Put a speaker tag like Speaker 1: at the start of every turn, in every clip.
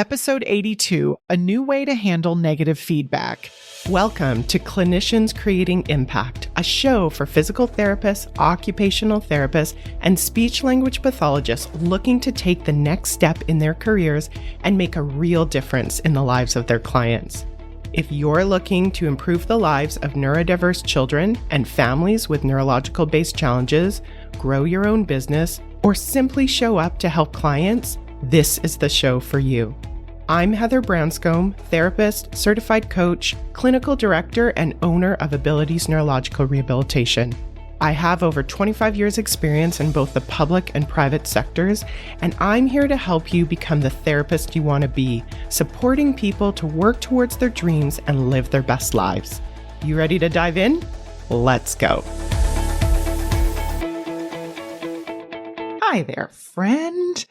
Speaker 1: Episode 82, A New Way to Handle Negative Feedback. Welcome to Clinicians Creating Impact, a show for physical therapists, occupational therapists, and speech-language pathologists looking to take the next step in their careers and make a real difference in the lives of their clients. If you're looking to improve the lives of neurodiverse children and families with neurological-based challenges, grow your own business, or simply show up to help clients, this is the show for you. I'm Heather Branscombe, therapist, certified coach, clinical director, and owner of Abilities Neurological Rehabilitation. I have over 25 years experience in both the public and private sectors, and I'm here to help you become the therapist you want to be, supporting people to work towards their dreams and live their best lives. You ready to dive in? Let's go. Hi there, friend.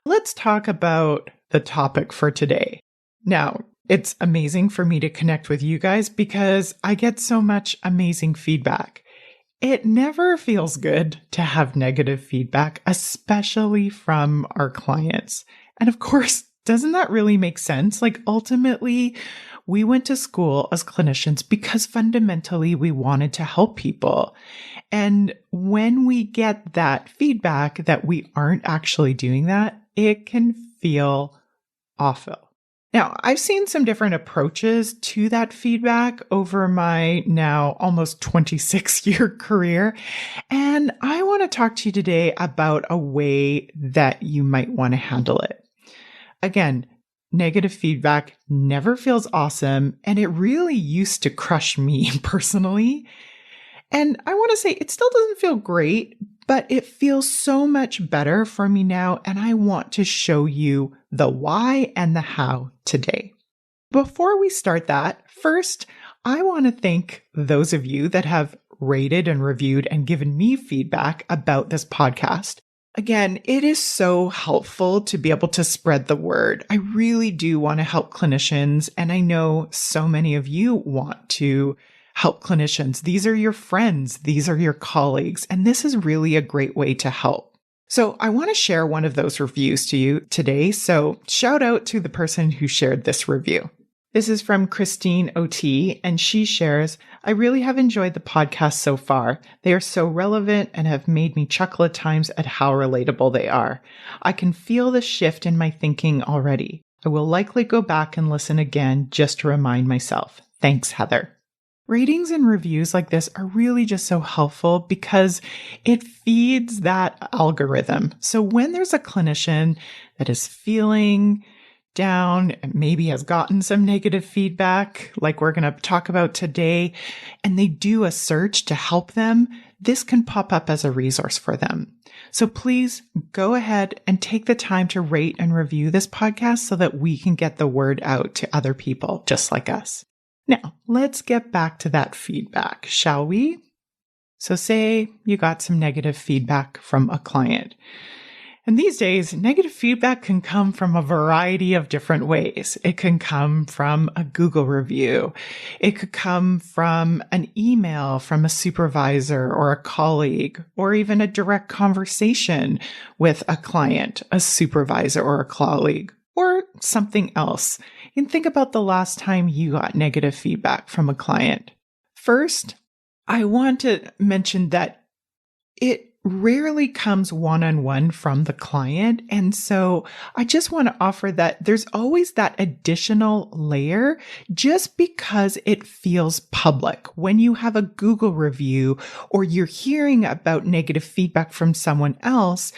Speaker 1: Let's talk about the topic for today. Now, it's amazing for me to connect with you guys because I get so much amazing feedback. It never feels good to have negative feedback, especially from our clients. And of course, doesn't that really make sense? Like ultimately, we went to school as clinicians because fundamentally we wanted to help people. And when we get that feedback that we aren't actually doing that, it can feel awful. Now, I've seen some different approaches to that feedback over my now almost 26-year career, and I want to talk to you today about a way that you might want to handle it. Again, negative feedback never feels awesome, and it really used to crush me personally. And I want to say it still doesn't feel great, but it feels so much better for me now, and I want to show you the why and the how today. Before we start that, first, I want to thank those of you that have rated and reviewed and given me feedback about this podcast. Again, it is so helpful to be able to spread the word. I really do want to help clinicians, and I know so many of you want to help clinicians. These are your friends, these are your colleagues, and this is really a great way to help. So I want to share one of those reviews to you today. So shout out to the person who shared this review. This is from Christine OT, and she shares, I really have enjoyed the podcast so far. They are so relevant and have made me chuckle at times at how relatable they are. I can feel the shift in my thinking already. I will likely go back and listen again just to remind myself. Thanks, Heather. Ratings and reviews like this are really just so helpful because it feeds that algorithm. So when there's a clinician that is feeling down and maybe has gotten some negative feedback, like we're going to talk about today, and they do a search to help them, this can pop up as a resource for them. So please go ahead and take the time to rate and review this podcast so that we can get the word out to other people just like us. Now, let's get back to that feedback, shall we? So say you got some negative feedback from a client. And these days, negative feedback can come from a variety of different ways. It can come from a Google review. It could come from an email from a supervisor or a colleague, or even a direct conversation with a client, a supervisor, or a colleague, or something else. You can think about the last time you got negative feedback from a client. First, I want to mention that it rarely comes one-on-one from the client. And so I just want to offer that there's always that additional layer just because it feels public. When you have a Google review or you're hearing about negative feedback from someone else,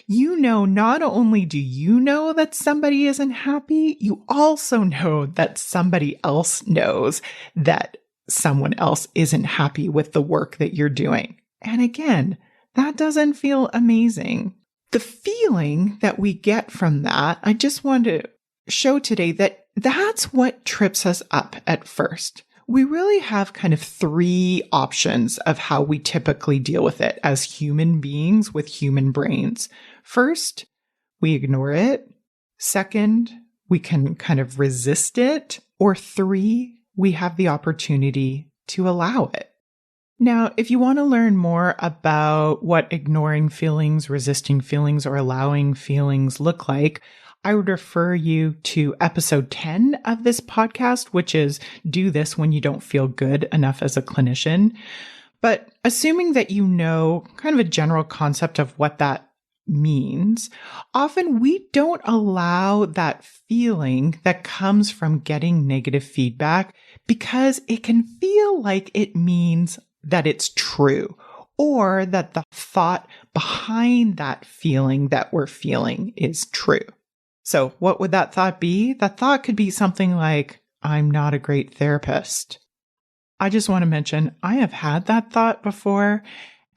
Speaker 1: you know, not only do you know that somebody isn't happy, you also know that somebody else knows that someone else isn't happy with the work that you're doing. And again, that doesn't feel amazing. The feeling that we get from that, I just want to show today that that's what trips us up at first. We really have kind of three options of how we typically deal with it as human beings with human brains. First, we ignore it. Second, we can kind of resist it. Or three, we have the opportunity to allow it. Now, if you want to learn more about what ignoring feelings, resisting feelings, or allowing feelings look like, I would refer you to episode 10 of this podcast, which is Do This When You Don't Feel Good Enough as a Clinician. But assuming that you know kind of a general concept of what that means, often we don't allow that feeling that comes from getting negative feedback because it can feel like it means that it's true or that the thought behind that feeling that we're feeling is true. So what would that thought be? That thought could be something like, I'm not a great therapist. I just want to mention, I have had that thought before.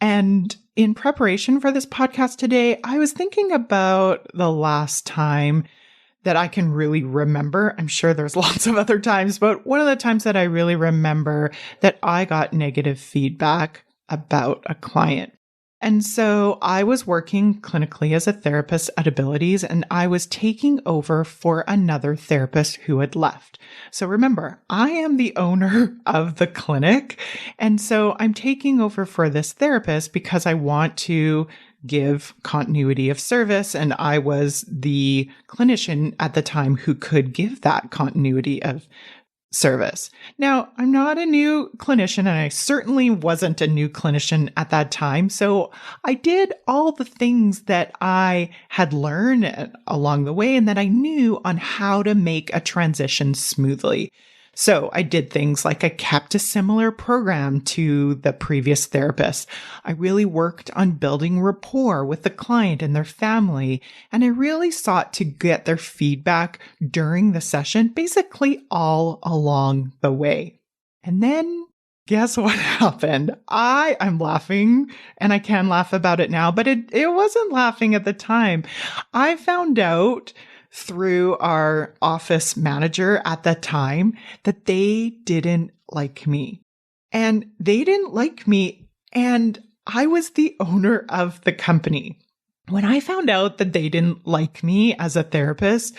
Speaker 1: And in preparation for this podcast today, I was thinking about the last time that I can really remember. I'm sure there's lots of other times, but one of the times that I really remember that I got negative feedback about a client. And so I was working clinically as a therapist at Abilities, and I was taking over for another therapist who had left. So remember, I am the owner of the clinic. And so I'm taking over for this therapist because I want to give continuity of service. And I was the clinician at the time who could give that continuity of service. Now, I'm not a new clinician, and I certainly wasn't a new clinician at that time. So I did all the things that I had learned along the way and that I knew on how to make a transition smoothly. So I did things like I kept a similar program to the previous therapist. I really worked on building rapport with the client and their family, and I really sought to get their feedback during the session, basically all along the way. And then guess what happened? I'm laughing, and I can laugh about it now, but it wasn't laughing at the time. I found out through our office manager at that time that they didn't like me. And they didn't like me, and I was the owner of the company. When I found out that they didn't like me as a therapist,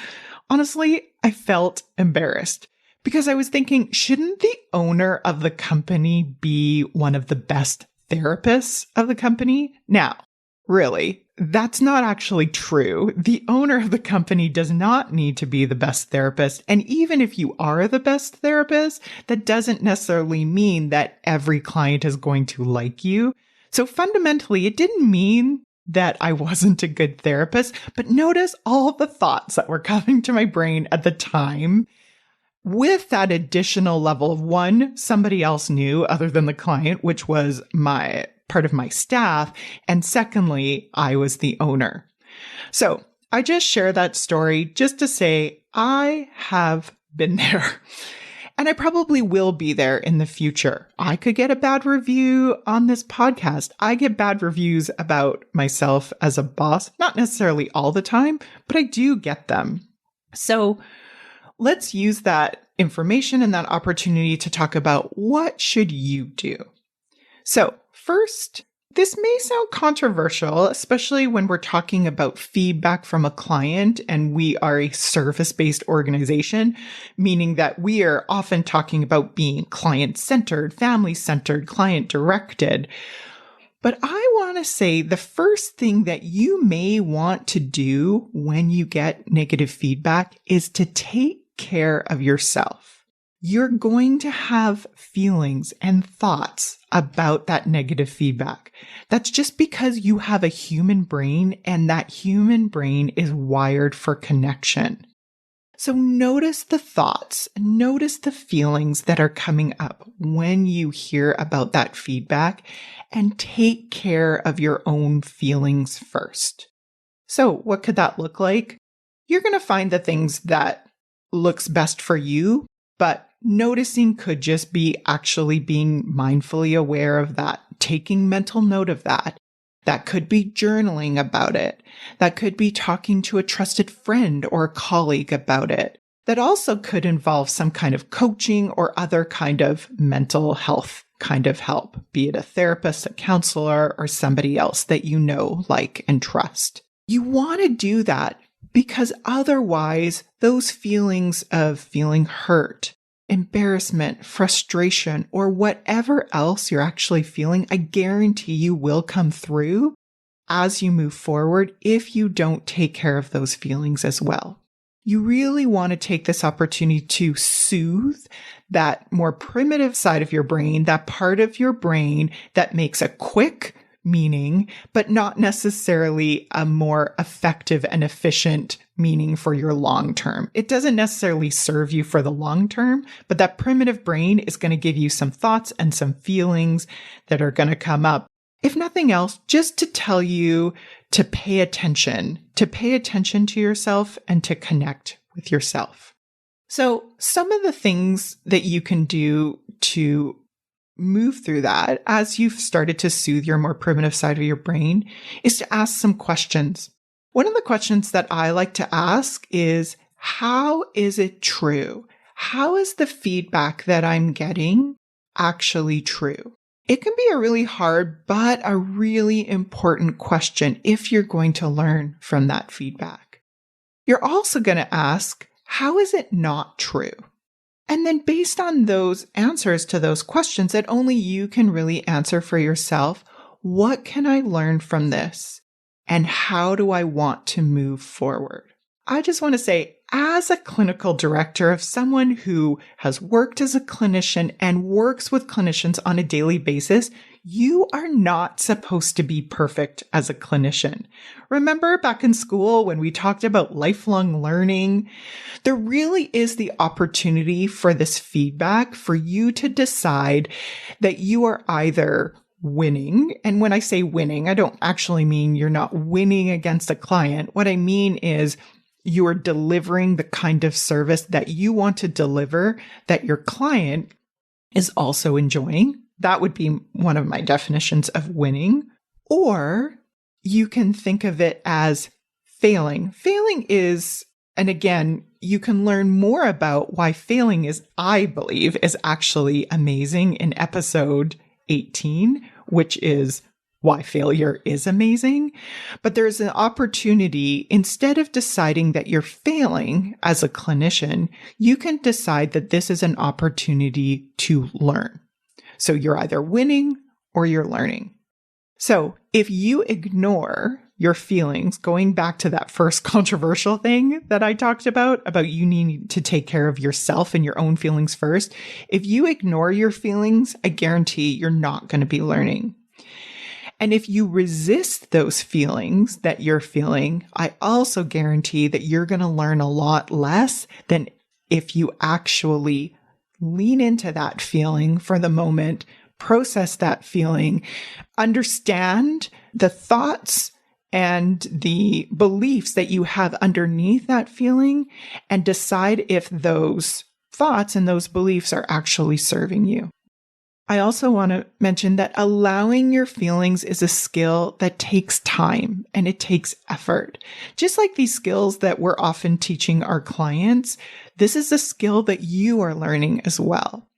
Speaker 1: honestly, I felt embarrassed because I was thinking, shouldn't the owner of the company be one of the best therapists of the company? Now, really, that's not actually true. The owner of the company does not need to be the best therapist. And even if you are the best therapist, that doesn't necessarily mean that every client is going to like you. So fundamentally, it didn't mean that I wasn't a good therapist, but notice all the thoughts that were coming to my brain at the time. With that additional level of one, somebody else knew other than the client, which was part of my staff. And secondly, I was the owner. So I just share that story just to say I have been there, and I probably will be there in the future. I could get a bad review on this podcast. I get bad reviews about myself as a boss, not necessarily all the time, but I do get them. So let's use that information and that opportunity to talk about what should you do. So first, this may sound controversial, especially when we're talking about feedback from a client and we are a service-based organization, meaning that we are often talking about being client-centered, family-centered, client-directed. But I want to say the first thing that you may want to do when you get negative feedback is to take care of yourself. You're going to have feelings and thoughts about that negative feedback. That's just because you have a human brain, and that human brain is wired for connection. So notice the thoughts, notice the feelings that are coming up when you hear about that feedback, and take care of your own feelings first. So what could that look like? You're going to find the things that looks best for you, but noticing could just be actually being mindfully aware of that, taking mental note of that. That could be journaling about it. That could be talking to a trusted friend or colleague about it. That also could involve some kind of coaching or other kind of mental health kind of help, be it a therapist, a counselor, or somebody else that you know, like, and trust. You want to do that because otherwise those feelings of feeling hurt, embarrassment, frustration, or whatever else you're actually feeling, I guarantee you will come through. as you move forward if you don't take care of those feelings as well. You really want to take this opportunity to soothe that more primitive side of your brain, that part of your brain that makes a quick meaning, but not necessarily a more effective and efficient meaning for your long term. It doesn't necessarily serve you for the long term, but that primitive brain is going to give you some thoughts and some feelings that are going to come up. If nothing else, just to tell you to pay attention to yourself and to connect with yourself. So some of the things that you can do to move through that as you've started to soothe your more primitive side of your brain is to ask some questions. One of the questions that I like to ask is, how is it true? How is the feedback that I'm getting actually true? It can be a really hard, but a really important question if you're going to learn from that feedback. You're also going to ask, how is it not true? And then based on those answers to those questions that only you can really answer for yourself, what can I learn from this? And how do I want to move forward? I just want to say, as a clinical director of someone who has worked as a clinician and works with clinicians on a daily basis, you are not supposed to be perfect as a clinician. Remember back in school when we talked about lifelong learning? There really is the opportunity for this feedback for you to decide that you are either winning. And when I say winning, I don't actually mean you're not winning against a client. What I mean is you are delivering the kind of service that you want to deliver that your client is also enjoying. That would be one of my definitions of winning. Or you can think of it as failing. Failing is, and again, you can learn more about why failing is, I believe, is actually amazing in episode 18, which is why failure is amazing. But there's an opportunity, instead of deciding that you're failing as a clinician, you can decide that this is an opportunity to learn. So you're either winning or you're learning. So if you ignore your feelings, going back to that first controversial thing that I talked about you needing to take care of yourself and your own feelings first, if you ignore your feelings, I guarantee you're not going to be learning. And if you resist those feelings that you're feeling, I also guarantee that you're going to learn a lot less than if you actually lean into that feeling for the moment, process that feeling, understand the thoughts and the beliefs that you underneath that feeling, and decide if those thoughts and those beliefs are actually serving you. I also want to mention that allowing your feelings is a skill that takes time and it takes effort. Just like these skills that we're often teaching our clients, this is a skill that you are learning as well.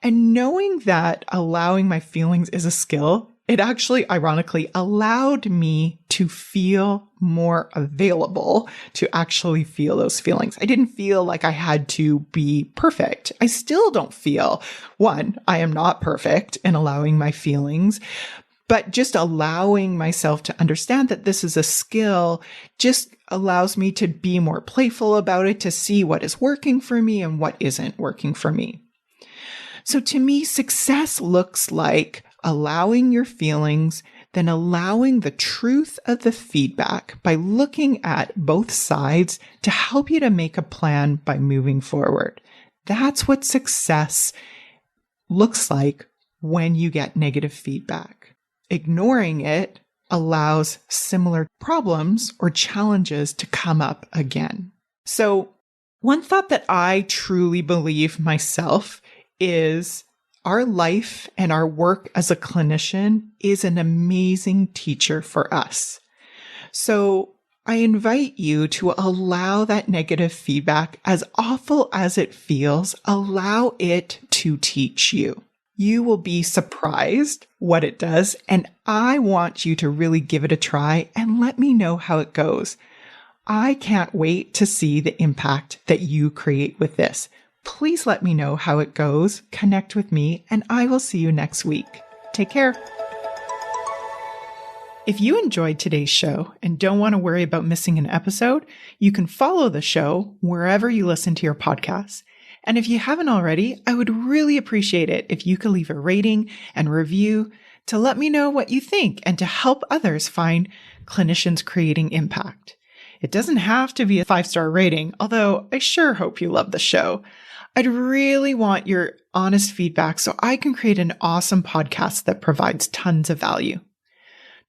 Speaker 1: And knowing that allowing my feelings is a skill, it actually ironically allowed me to feel more available to actually feel those feelings. I didn't feel like I had to be perfect. I still don't feel, one, I am not perfect in allowing my feelings, but just allowing myself to understand that this is a skill just allows me to be more playful about it, to see what is working for me and what isn't working for me. So to me, success looks like allowing your feelings, then allowing the truth of the feedback by looking at both sides to help you to make a plan by moving forward. That's what success looks like when you get negative feedback. Ignoring it allows similar problems or challenges to come up again. So one thought that I truly believe myself is our life and our work as a clinician is an amazing teacher for us. So I invite you to allow that negative feedback, as awful as it feels, allow it to teach you. You will be surprised what it does, and I want you to really give it a try and let me know how it goes. I can't wait to see the impact that you create with this. Please let me know how it goes, connect with me, and I will see you next week. Take care. If you enjoyed today's show and don't want to worry about missing an episode, you can follow the show wherever you listen to your podcasts. And if you haven't already, I would really appreciate it if you could leave a rating and review to let me know what you think and to help others find clinicians creating impact. It doesn't have to be a 5-star rating, although I sure hope you love the show. I'd really want your honest feedback so I can create an awesome podcast that provides tons of value.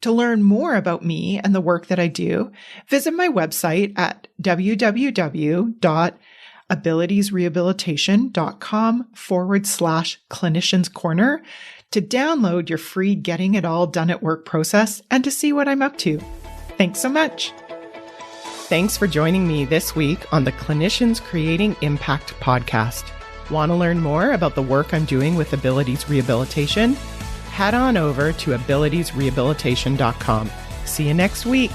Speaker 1: To learn more about me and the work that I do, visit my website at www.abilitiesrehabilitation.com/clinicians corner to download your free Getting It All Done at Work process and to see what I'm up to. Thanks so much. Thanks for joining me this week on the Clinicians Creating Impact podcast. Want to learn more about the work I'm doing with Abilities Rehabilitation? Head on over to abilitiesrehabilitation.com. See you next week.